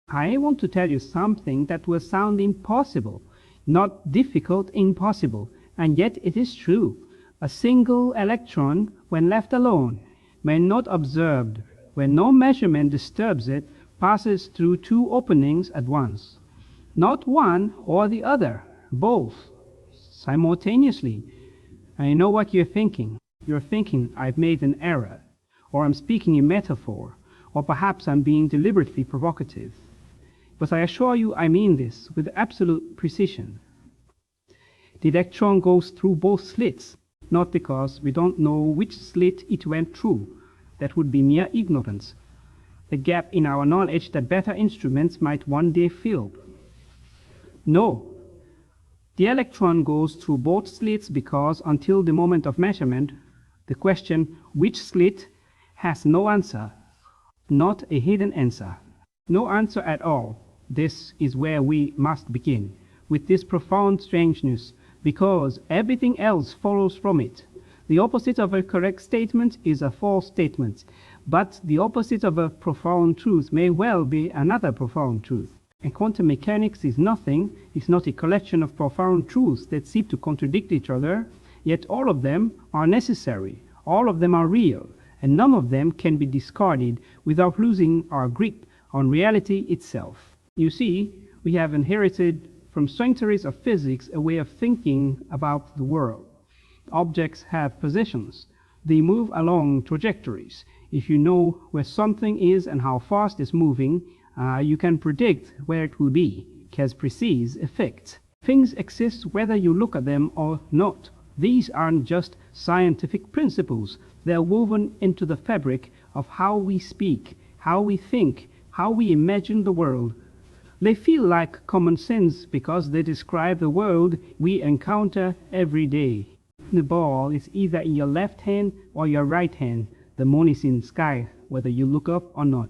I want to tell you something that will sound impossible, not difficult, impossible, and yet it is true. A single electron, when left alone, when not observed, when no measurement disturbs it, passes through two openings at once. Not one or the other, both, simultaneously. I know what you're thinking. You're thinking I've made an error, or I'm speaking in metaphor, or perhaps I'm being deliberately provocative. But I assure you I mean this with absolute precision. The electron goes through both slits, not because we don't know which slit it went through. That would be mere ignorance, the gap in our knowledge that better instruments might one day fill. No, the electron goes through both slits because until the moment of measurement, the question which slit has no answer, not a hidden answer. No answer at all. This is where we must begin, with this profound strangeness, because everything else follows from it. The opposite of a correct statement is a false statement, but the opposite of a profound truth may well be another profound truth. And quantum mechanics is nothing, it's not a collection of profound truths that seem to contradict each other, yet all of them are necessary, all of them are real, and none of them can be discarded without losing our grip on reality itself. You see, we have inherited from centuries of physics a way of thinking about the world. Objects have positions. They move along trajectories. If you know where something is and how fast it's moving, you can predict where it will be. It has precise effects. Things exist whether you look at them or not. These aren't just scientific principles. They're woven into the fabric of how we speak, how we think, how we imagine the world. They feel like common sense because they describe the world we encounter every day. The ball is either in your left hand or your right hand. The moon is in the sky, whether you look up or not.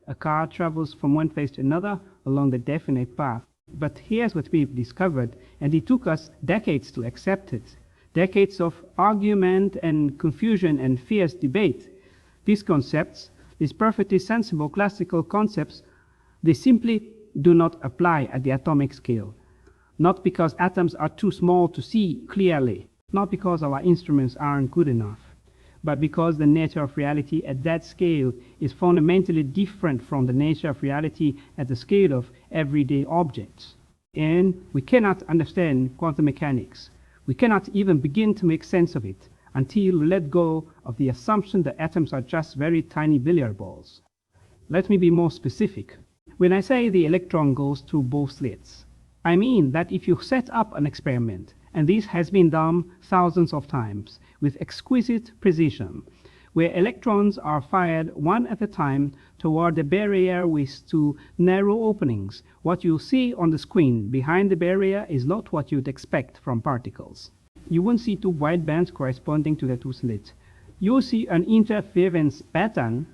A car travels from one place to another along the definite path. But here's what we've discovered, and it took us decades to accept it. Decades of argument and confusion and fierce debate. These concepts, these perfectly sensible classical concepts, they simply do not apply at the atomic scale. Not because atoms are too small to see clearly, not because our instruments aren't good enough, but because the nature of reality at that scale is fundamentally different from the nature of reality at the scale of everyday objects. And we cannot understand quantum mechanics. We cannot even begin to make sense of it until we let go of the assumption that atoms are just very tiny billiard balls. Let me be more specific. When I say the electron goes through both slits, I mean that if you set up an experiment, and this has been done thousands of times with exquisite precision, where electrons are fired one at a time toward the barrier with two narrow openings, what you see on the screen behind the barrier is not what you'd expect from particles. You won't see two white bands corresponding to the two slits. You'll see an interference pattern,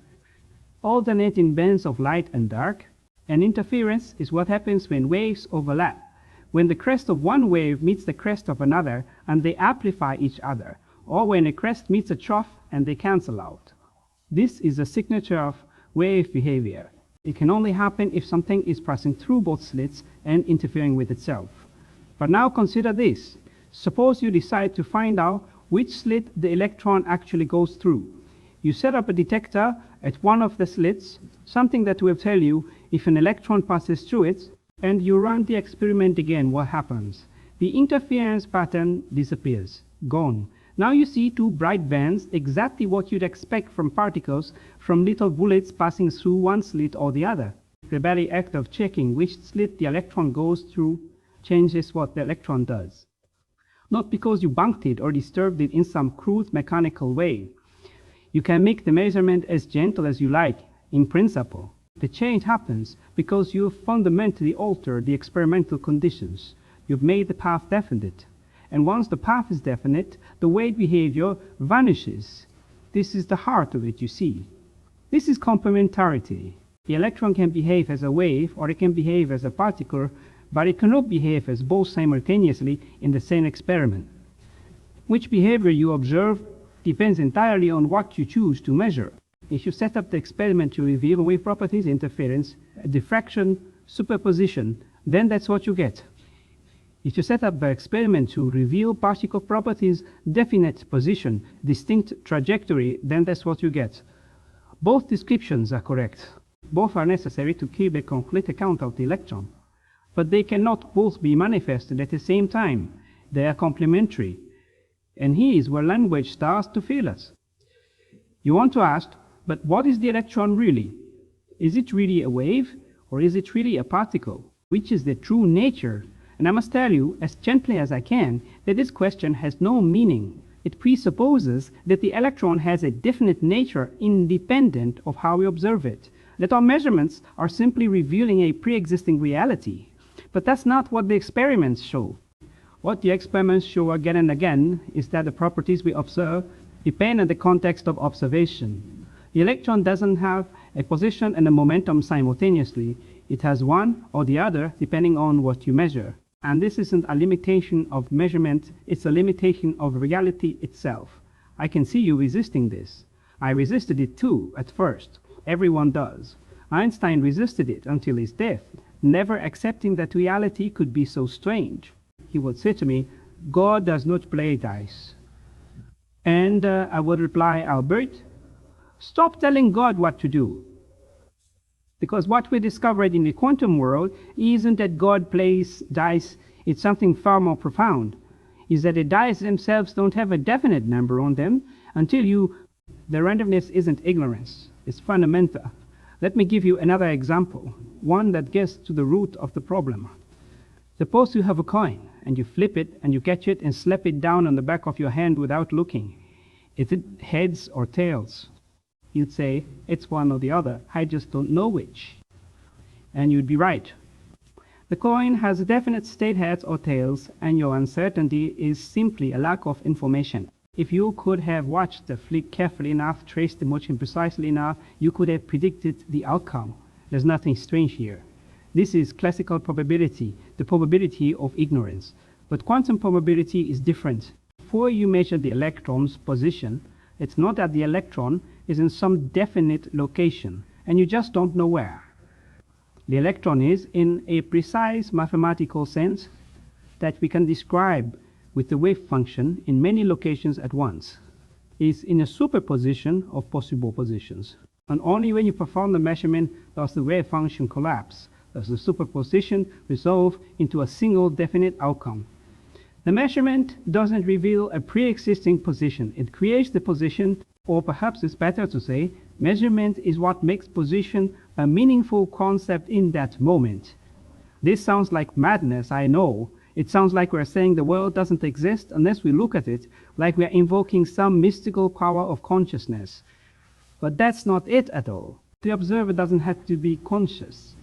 alternating bands of light and dark. And interference is what happens when waves overlap, when the crest of one wave meets the crest of another and they amplify each other, or when a crest meets a trough and they cancel out. This is a signature of wave behavior. It can only happen if something is passing through both slits and interfering with itself. But now consider this. Suppose you decide to find out which slit the electron actually goes through. You set up a detector at one of the slits, something that will tell you if an electron passes through it, and you run the experiment again, what happens? The interference pattern disappears, gone. Now you see two bright bands, exactly what you'd expect from particles, from little bullets passing through one slit or the other. The very act of checking which slit the electron goes through changes what the electron does. Not because you bunked it or disturbed it in some crude mechanical way. You can make the measurement as gentle as you like, in principle. The change happens because you've fundamentally altered the experimental conditions. You've made the path definite. And once the path is definite, the wave behavior vanishes. This is the heart of it, you see. This is complementarity. The electron can behave as a wave or it can behave as a particle, but it cannot behave as both simultaneously in the same experiment. Which behavior you observe depends entirely on what you choose to measure. If you set up the experiment to reveal wave properties, interference, diffraction, superposition, then that's what you get. If you set up the experiment to reveal particle properties, definite position, distinct trajectory, then that's what you get. Both descriptions are correct. Both are necessary to keep a complete account of the electron. But they cannot both be manifested at the same time. They are complementary. And here is where language starts to fail us. You want to ask, but what is the electron really? Is it really a wave, or is it really a particle? Which is the true nature? And I must tell you, as gently as I can, that this question has no meaning. It presupposes that the electron has a definite nature independent of how we observe it, that our measurements are simply revealing a pre-existing reality. But that's not what the experiments show. What the experiments show again and again is that the properties we observe depend on the context of observation. The electron doesn't have a position and a momentum simultaneously. It has one or the other depending on what you measure. And this isn't a limitation of measurement, it's a limitation of reality itself. I can see you resisting this. I resisted it too at first. Everyone does. Einstein resisted it until his death, never accepting that reality could be so strange. He would say to me, God does not play dice. And I would reply, Albert, stop telling God what to do. Because what we discovered in the quantum world isn't that God plays dice, it's something far more profound. Is that the dice themselves don't have a definite number on them the randomness isn't ignorance, it's fundamental. Let me give you another example, one that gets to the root of the problem. Suppose you have a coin and you flip it and you catch it and slap it down on the back of your hand without looking. Is it heads or tails? You'd say, it's one or the other. I just don't know which. And you'd be right. The coin has a definite state heads or tails, and your uncertainty is simply a lack of information. If you could have watched the flick carefully enough, traced the motion precisely enough, you could have predicted the outcome. There's nothing strange here. This is classical probability, the probability of ignorance. But quantum probability is different. Before you measure the electron's position, it's not that the electron is in some definite location, and you just don't know where. The electron is, in a precise mathematical sense, that we can describe with the wave function in many locations at once. Is in a superposition of possible positions. And only when you perform the measurement does the wave function collapse, does the superposition resolve into a single definite outcome. The measurement doesn't reveal a pre-existing position. It creates the position, or perhaps it's better to say, measurement is what makes position a meaningful concept in that moment. This sounds like madness, I know. It sounds like we're saying the world doesn't exist unless we look at it, like we're invoking some mystical power of consciousness. But that's not it at all. The observer doesn't have to be conscious.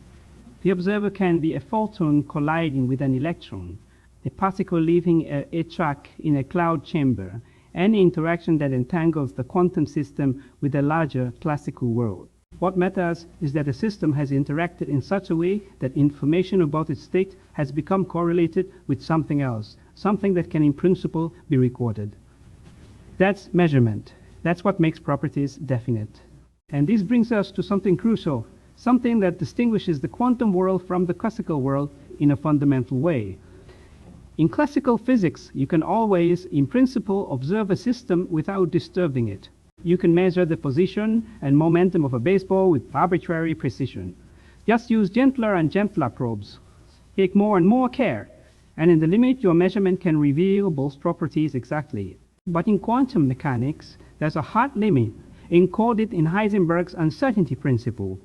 The observer can be a photon colliding with an electron, a particle leaving a track in a cloud chamber, any interaction that entangles the quantum system with the larger classical world. What matters is that the system has interacted in such a way that information about its state has become correlated with something else, something that can in principle be recorded. That's measurement. That's what makes properties definite. And this brings us to something crucial, something that distinguishes the quantum world from the classical world in a fundamental way. In classical physics, you can always, in principle, observe a system without disturbing it. You can measure the position and momentum of a baseball with arbitrary precision. Just use gentler and gentler probes. Take more and more care, and in the limit your measurement can reveal both properties exactly. But in quantum mechanics, there's a hard limit, encoded in Heisenberg's uncertainty principle.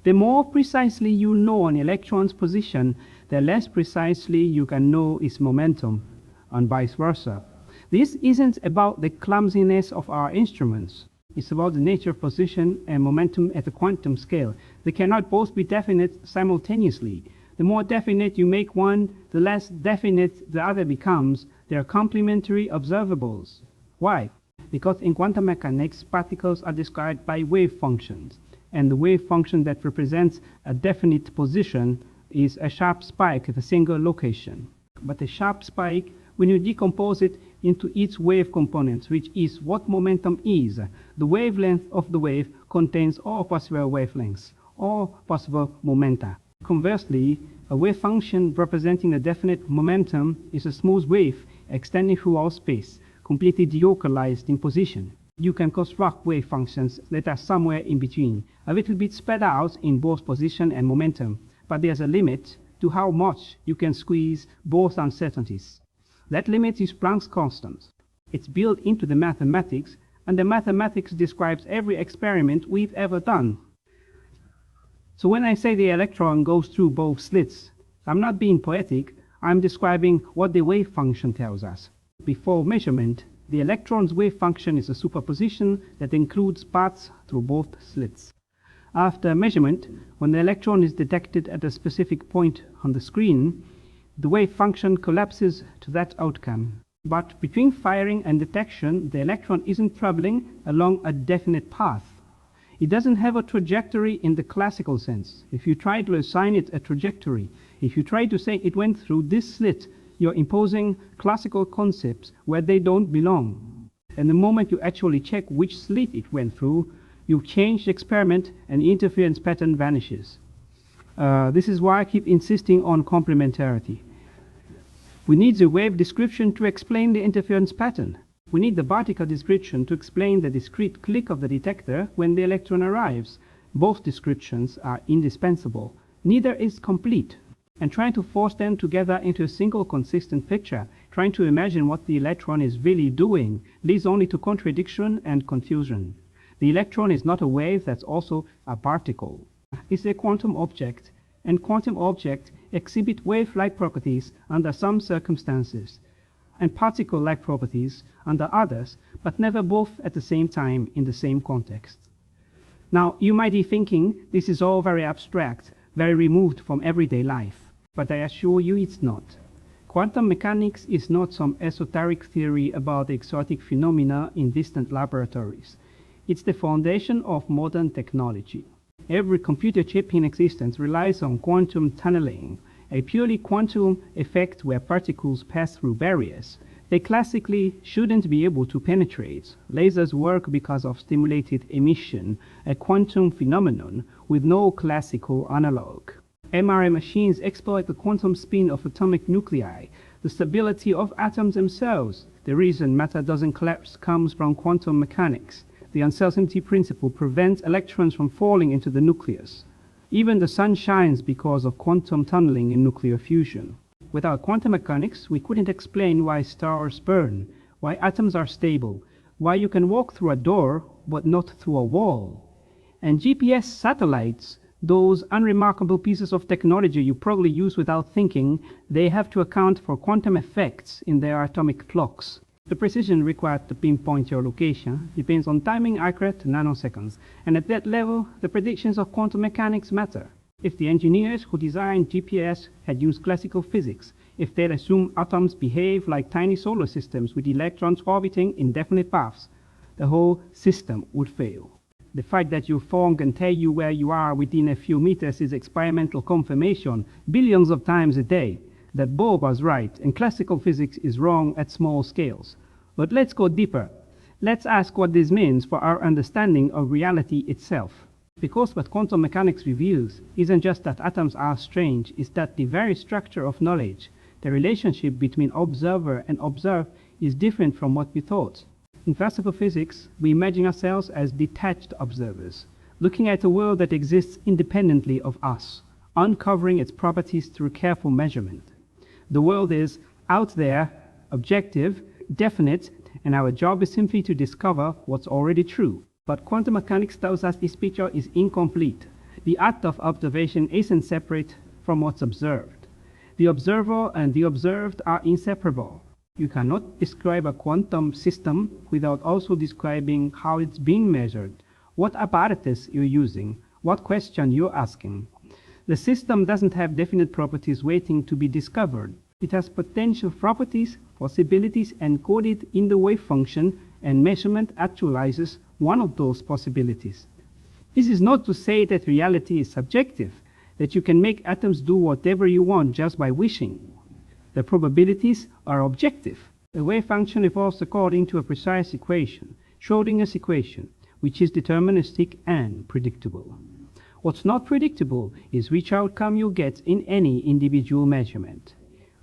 The more precisely you know an electron's position, the less precisely you can know its momentum, and vice versa. This isn't about the clumsiness of our instruments. It's about the nature of position and momentum at the quantum scale. They cannot both be definite simultaneously. The more definite you make one, the less definite the other becomes. They are complementary observables. Why? Because in quantum mechanics, particles are described by wave functions. And the wave function that represents a definite position is a sharp spike at a single location. But a sharp spike, when you decompose it into its wave components, which is what momentum is, the wavelength of the wave contains all possible wavelengths, all possible momenta. Conversely, a wave function representing a definite momentum is a smooth wave extending through all space, completely delocalized in position. You can construct wave functions that are somewhere in between, a little bit spread out in both position and momentum, but there's a limit to how much you can squeeze both uncertainties. That limit is Planck's constant. It's built into the mathematics, and the mathematics describes every experiment we've ever done. So when I say the electron goes through both slits, I'm not being poetic, I'm describing what the wave function tells us. Before measurement, the electron's wave function is a superposition that includes paths through both slits. After measurement, when the electron is detected at a specific point on the screen, the wave function collapses to that outcome. But between firing and detection, the electron isn't traveling along a definite path. It doesn't have a trajectory in the classical sense. If you try to assign it a trajectory, if you try to say it went through this slit, you're imposing classical concepts where they don't belong. And the moment you actually check which slit it went through, you change the experiment and the interference pattern vanishes. This is why I keep insisting on complementarity. We need the wave description to explain the interference pattern. We need the particle description to explain the discrete click of the detector when the electron arrives. Both descriptions are indispensable. Neither is complete. And trying to force them together into a single consistent picture, trying to imagine what the electron is really doing, leads only to contradiction and confusion. The electron is not a wave, that's also a particle. It's a quantum object, and quantum objects exhibit wave-like properties under some circumstances, and particle-like properties under others, but never both at the same time in the same context. Now, you might be thinking this is all very abstract, very removed from everyday life, but I assure you it's not. Quantum mechanics is not some esoteric theory about exotic phenomena in distant laboratories. It's the foundation of modern technology. Every computer chip in existence relies on quantum tunneling, a purely quantum effect where particles pass through barriers they classically shouldn't be able to penetrate. Lasers work because of stimulated emission, a quantum phenomenon with no classical analog. MRI machines exploit the quantum spin of atomic nuclei, the stability of atoms themselves. The reason matter doesn't collapse comes from quantum mechanics. The uncertainty principle prevents electrons from falling into the nucleus. Even the sun shines because of quantum tunneling in nuclear fusion. Without quantum mechanics, we couldn't explain why stars burn, why atoms are stable, why you can walk through a door but not through a wall. And GPS satellites, those unremarkable pieces of technology you probably use without thinking, they have to account for quantum effects in their atomic clocks. The precision required to pinpoint your location depends on timing accurate to nanoseconds, and at that level, the predictions of quantum mechanics matter. If the engineers who designed GPS had used classical physics, if they'd assumed atoms behave like tiny solar systems with electrons orbiting in definite paths, the whole system would fail. The fact that your phone can tell you where you are within a few meters is experimental confirmation billions of times a day that Bohr was right and classical physics is wrong at small scales. But let's go deeper. Let's ask what this means for our understanding of reality itself. Because what quantum mechanics reveals isn't just that atoms are strange, it's that the very structure of knowledge, the relationship between observer and observed, is different from what we thought. In classical physics, we imagine ourselves as detached observers, looking at a world that exists independently of us, uncovering its properties through careful measurement. The world is out there, objective, definite, and our job is simply to discover what's already true. But quantum mechanics tells us this picture is incomplete. The act of observation isn't separate from what's observed. The observer and the observed are inseparable. You cannot describe a quantum system without also describing how it's being measured, what apparatus you're using, what question you're asking. The system doesn't have definite properties waiting to be discovered. It has potential properties, possibilities encoded in the wave function, and measurement actualizes one of those possibilities. This is not to say that reality is subjective, that you can make atoms do whatever you want just by wishing. The probabilities are objective. The wave function evolves according to a precise equation, Schrödinger's equation. which is deterministic and predictable. What's not predictable is which outcome you get in any individual measurement.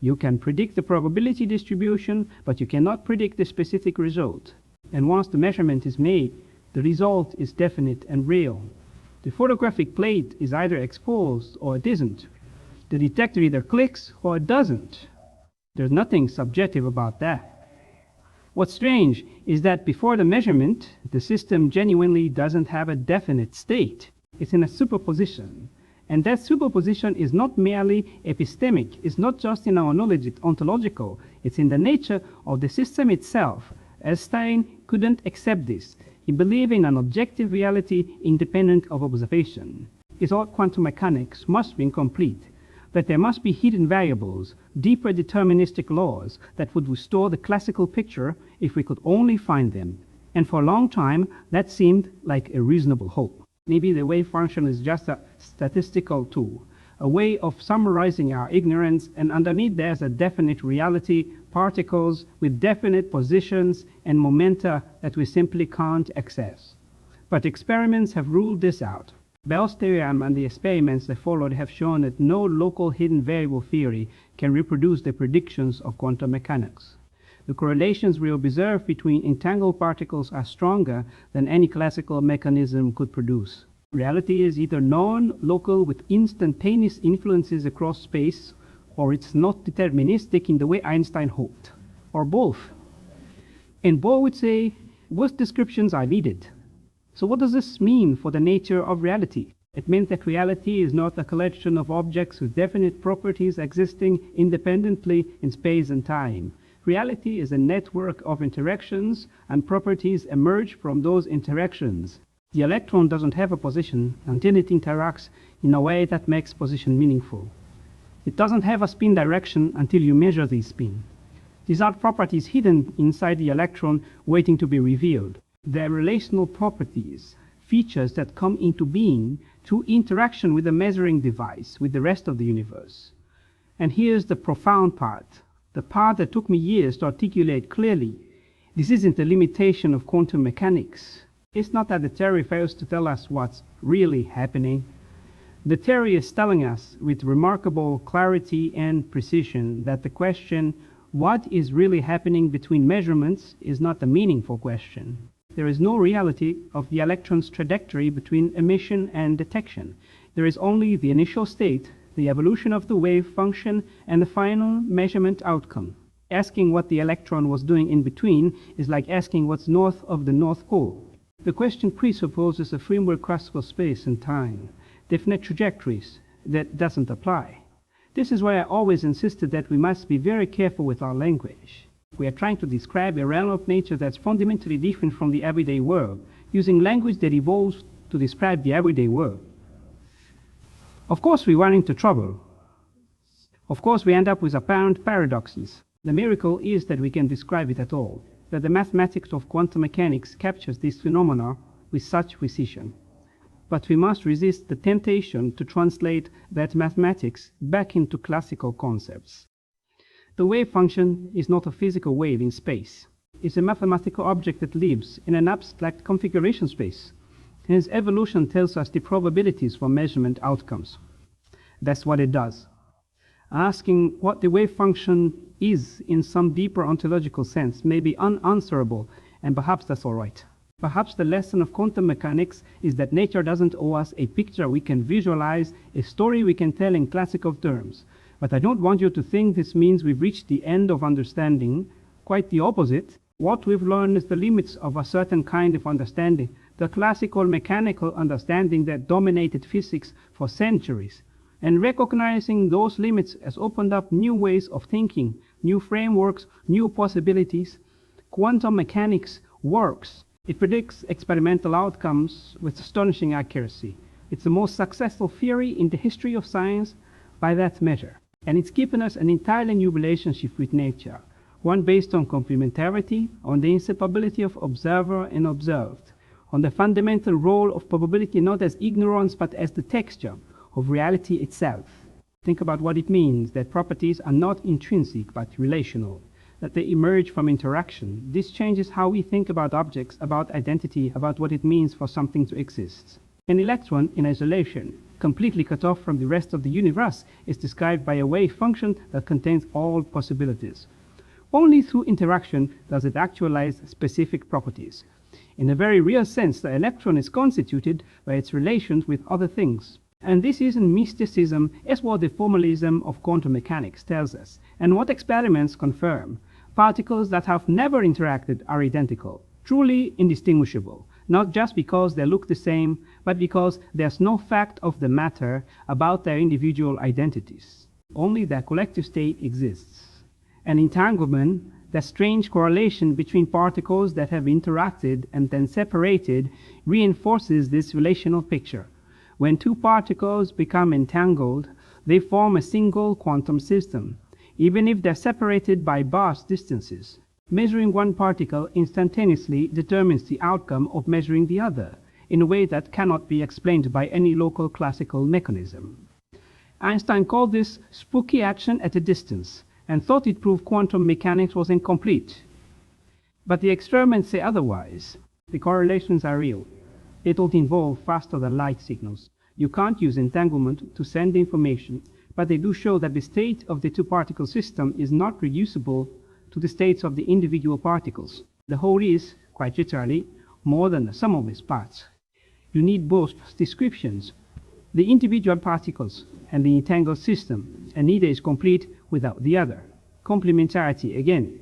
You can predict the probability distribution, but you cannot predict the specific result. And once the measurement is made, the result is definite and real. The photographic plate is either exposed or it isn't. The detector either clicks or it doesn't. There's nothing subjective about that. What's strange is that before the measurement, the system genuinely doesn't have a definite state. It's in a superposition. And that superposition is not merely epistemic, it's not just in our knowledge, it's ontological, it's in the nature of the system itself. Einstein couldn't accept this. He believed in an objective reality independent of observation. He thought quantum mechanics must be incomplete, that there must be hidden variables, deeper deterministic laws that would restore the classical picture if we could only find them. And for a long time, that seemed like a reasonable hope. Maybe the wave function is just a statistical tool, a way of summarizing our ignorance, and underneath there's a definite reality, particles with definite positions and momenta that we simply can't access. But experiments have ruled this out. Bell's theorem and the experiments that followed have shown that no local hidden variable theory can reproduce the predictions of quantum mechanics. The correlations we observe between entangled particles are stronger than any classical mechanism could produce. Reality is either non-local with instantaneous influences across space, or it's not deterministic in the way Einstein hoped, or both. And Bohr would say, both descriptions are needed. So what does this mean for the nature of reality? It means that reality is not a collection of objects with definite properties existing independently in space and time. Reality is a network of interactions, and properties emerge from those interactions. The electron doesn't have a position until it interacts in a way that makes position meaningful. It doesn't have a spin direction until you measure the spin. These are properties hidden inside the electron waiting to be revealed. They're relational properties, features that come into being through interaction with the measuring device, with the rest of the universe. And here's the profound part. The part that took me years to articulate clearly. This isn't a limitation of quantum mechanics. It's not that the theory fails to tell us what's really happening. The theory is telling us with remarkable clarity and precision that the question, what is really happening between measurements, is not a meaningful question. There is no reality of the electron's trajectory between emission and detection. There is only the initial state, the evolution of the wave function, and the final measurement outcome. Asking what the electron was doing in between is like asking what's north of the North Pole. The question presupposes a framework classical space and time, definite trajectories that doesn't apply. This is why I always insisted that we must be very careful with our language. We are trying to describe a realm of nature that's fundamentally different from the everyday world, using language that evolves to describe the everyday world. Of course, we run into trouble. Of course, we end up with apparent paradoxes. The miracle is that we can describe it at all, that the mathematics of quantum mechanics captures this phenomena with such precision. But we must resist the temptation to translate that mathematics back into classical concepts. The wave function is not a physical wave in space. It's a mathematical object that lives in an abstract configuration space. Hence, evolution tells us the probabilities for measurement outcomes. That's what it does. Asking what the wave function is in some deeper ontological sense may be unanswerable, and perhaps that's all right. Perhaps the lesson of quantum mechanics is that nature doesn't owe us a picture we can visualize, a story we can tell in classical terms. But I don't want you to think this means we've reached the end of understanding. Quite the opposite. What we've learned is the limits of a certain kind of understanding, the classical mechanical understanding that dominated physics for centuries. And recognizing those limits has opened up new ways of thinking, new frameworks, new possibilities. Quantum mechanics works. It predicts experimental outcomes with astonishing accuracy. It's the most successful theory in the history of science by that measure. And it's given us an entirely new relationship with nature, one based on complementarity, on the inseparability of observer and observed, on the fundamental role of probability not as ignorance but as the texture of reality itself. Think about what it means that properties are not intrinsic but relational, that they emerge from interaction. This changes how we think about objects, about identity, about what it means for something to exist. An electron in isolation, completely cut off from the rest of the universe, is described by a wave function that contains all possibilities. Only through interaction does it actualize specific properties. In a very real sense, the electron is constituted by its relations with other things. And this isn't mysticism, it's what the formalism of quantum mechanics tells us, and what experiments confirm. Particles that have never interacted are identical, truly indistinguishable, not just because they look the same, but because there's no fact of the matter about their individual identities. Only their collective state exists. An entanglement, the strange correlation between particles that have interacted and then separated, reinforces this relational picture. When two particles become entangled, they form a single quantum system, even if they're separated by vast distances. Measuring one particle instantaneously determines the outcome of measuring the other, in a way that cannot be explained by any local classical mechanism. Einstein called this spooky action at a distance, and thought it proved quantum mechanics was incomplete. But the experiments say otherwise. The correlations are real. They don't involve faster-than-light signals. You can't use entanglement to send information, but they do show that the state of the two-particle system is not reducible to the states of the individual particles. The whole is, quite literally, more than the sum of its parts. You need both descriptions, the individual particles and the entangled system, and neither is complete without the other. Complementarity again.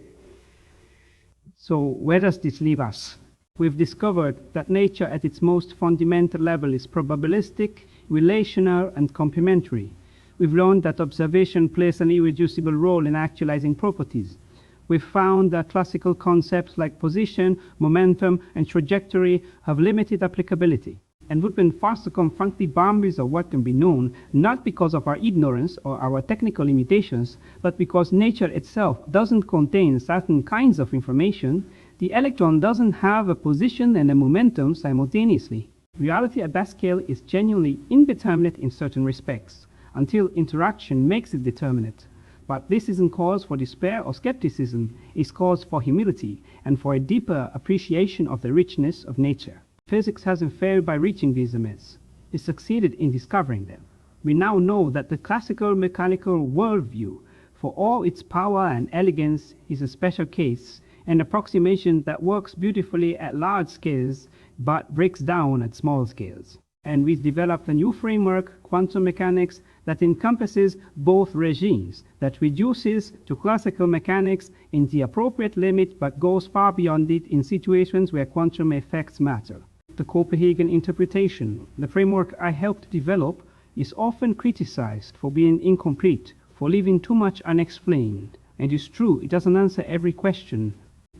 So where does this leave us? We've discovered that nature at its most fundamental level is probabilistic, relational, and complementary. We've learned that observation plays an irreducible role in actualizing properties. We've found that classical concepts like position, momentum, and trajectory have limited applicability. And we've been forced to confront the boundaries of what can be known, not because of our ignorance or our technical limitations, but because nature itself doesn't contain certain kinds of information. The electron doesn't have a position and a momentum simultaneously. Reality at that scale is genuinely indeterminate in certain respects, until interaction makes it determinate. But this isn't cause for despair or skepticism, it's cause for humility and for a deeper appreciation of the richness of nature. Physics hasn't failed by reaching these limits. It succeeded in discovering them. We now know that the classical mechanical worldview, for all its power and elegance, is a special case, an approximation that works beautifully at large scales but breaks down at small scales. And we've developed a new framework, quantum mechanics, that encompasses both regimes, that reduces to classical mechanics in the appropriate limit but goes far beyond it in situations where quantum effects matter. The Copenhagen interpretation, the framework I helped develop, is often criticized for being incomplete, for leaving too much unexplained. And it's true, it doesn't answer every question.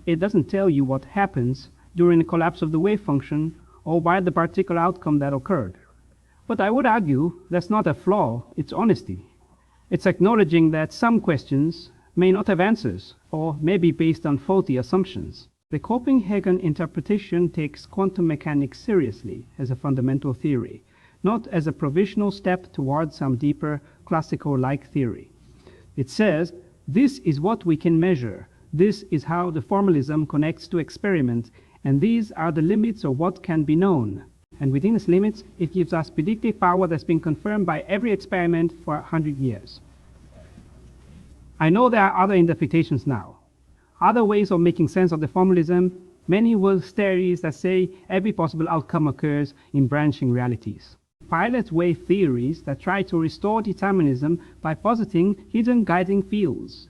It doesn't tell you what happens during the collapse of the wave function or why the particular outcome that occurred. But I would argue that's not a flaw, it's honesty. It's acknowledging that some questions may not have answers or may be based on faulty assumptions. The Copenhagen interpretation takes quantum mechanics seriously as a fundamental theory, not as a provisional step towards some deeper classical-like theory. It says, this is what we can measure, this is how the formalism connects to experiment, and these are the limits of what can be known. And within these limits, it gives us predictive power that's been confirmed by every experiment for 100 years. I know there are other interpretations now, other ways of making sense of the formalism, many world theories that say every possible outcome occurs in branching realities. Pilot wave theories that try to restore determinism by positing hidden guiding fields.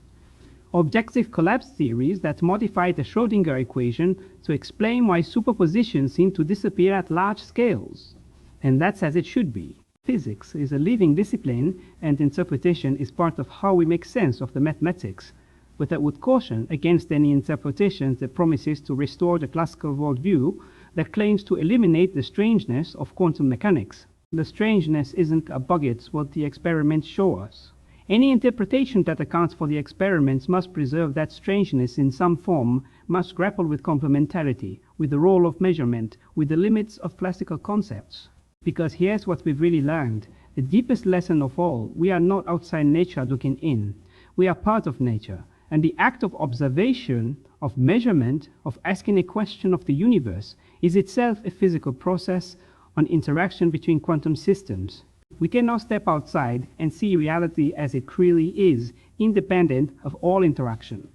Objective collapse theories that modify the Schrödinger equation to explain why superpositions seem to disappear at large scales. And that's as it should be. Physics is a living discipline, and interpretation is part of how we make sense of the mathematics. But I would caution against any interpretation that promises to restore the classical worldview that claims to eliminate the strangeness of quantum mechanics. The strangeness isn't a bug, it's what the experiments show us. Any interpretation that accounts for the experiments must preserve that strangeness in some form, must grapple with complementarity, with the role of measurement, with the limits of classical concepts. Because here's what we've really learned. The deepest lesson of all, we are not outside nature looking in. We are part of nature, And the act of observation, of measurement, of asking a question of the universe is itself a physical process on interaction between quantum systems. We cannot step outside and see reality as it really is, independent of all interaction.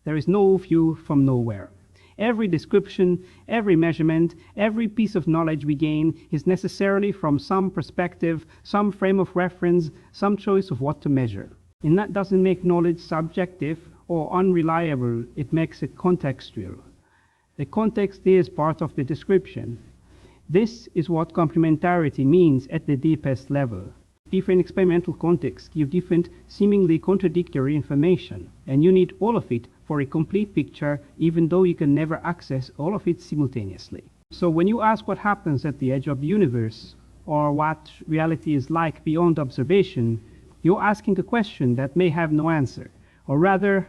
There is no view from nowhere. Every description, every measurement, every piece of knowledge we gain is necessarily from some perspective, some frame of reference, some choice of what to measure. And that doesn't make knowledge subjective or unreliable, it makes it contextual. The context is part of the description. This is what complementarity means at the deepest level. Different experimental contexts give different, seemingly contradictory information, and you need all of it for a complete picture, even though you can never access all of it simultaneously. So when you ask what happens at the edge of the universe, or what reality is like beyond observation, you're asking a question that may have no answer, or rather,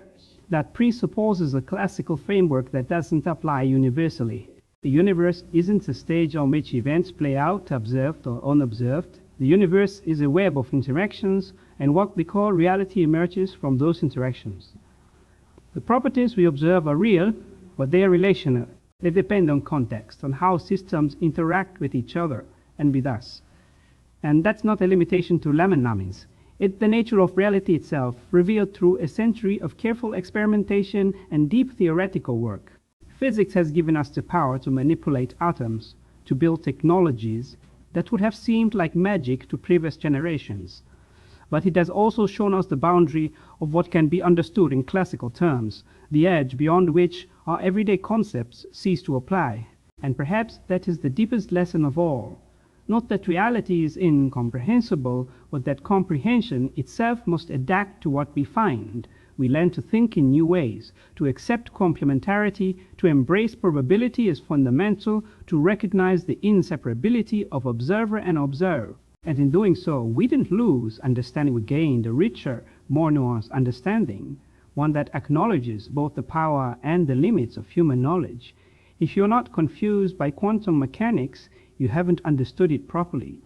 that presupposes a classical framework that doesn't apply universally. The universe isn't a stage on which events play out, observed or unobserved. The universe is a web of interactions, and what we call reality emerges from those interactions. The properties we observe are real, but they are relational. They depend on context, on how systems interact with each other and with us. And that's not a limitation to lemon numbings. It's the nature of reality itself, revealed through a century of careful experimentation and deep theoretical work. Physics has given us the power to manipulate atoms, to build technologies that would have seemed like magic to previous generations. But it has also shown us the boundary of what can be understood in classical terms, the edge beyond which our everyday concepts cease to apply. And perhaps that is the deepest lesson of all. Not that reality is incomprehensible, but that comprehension itself must adapt to what we find. We learn to think in new ways, to accept complementarity, to embrace probability as fundamental, to recognize the inseparability of observer and observed. And in doing so, we didn't lose understanding, we gained a richer, more nuanced understanding, one that acknowledges both the power and the limits of human knowledge. If you're not confused by quantum mechanics, you haven't understood it properly.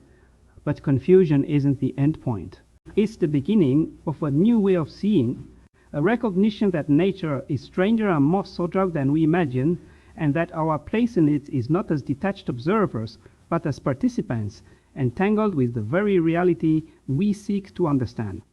But confusion isn't the end point. It's the beginning of a new way of seeing, a recognition that nature is stranger and more subtle than we imagine, and that our place in it is not as detached observers, but as participants, entangled with the very reality we seek to understand.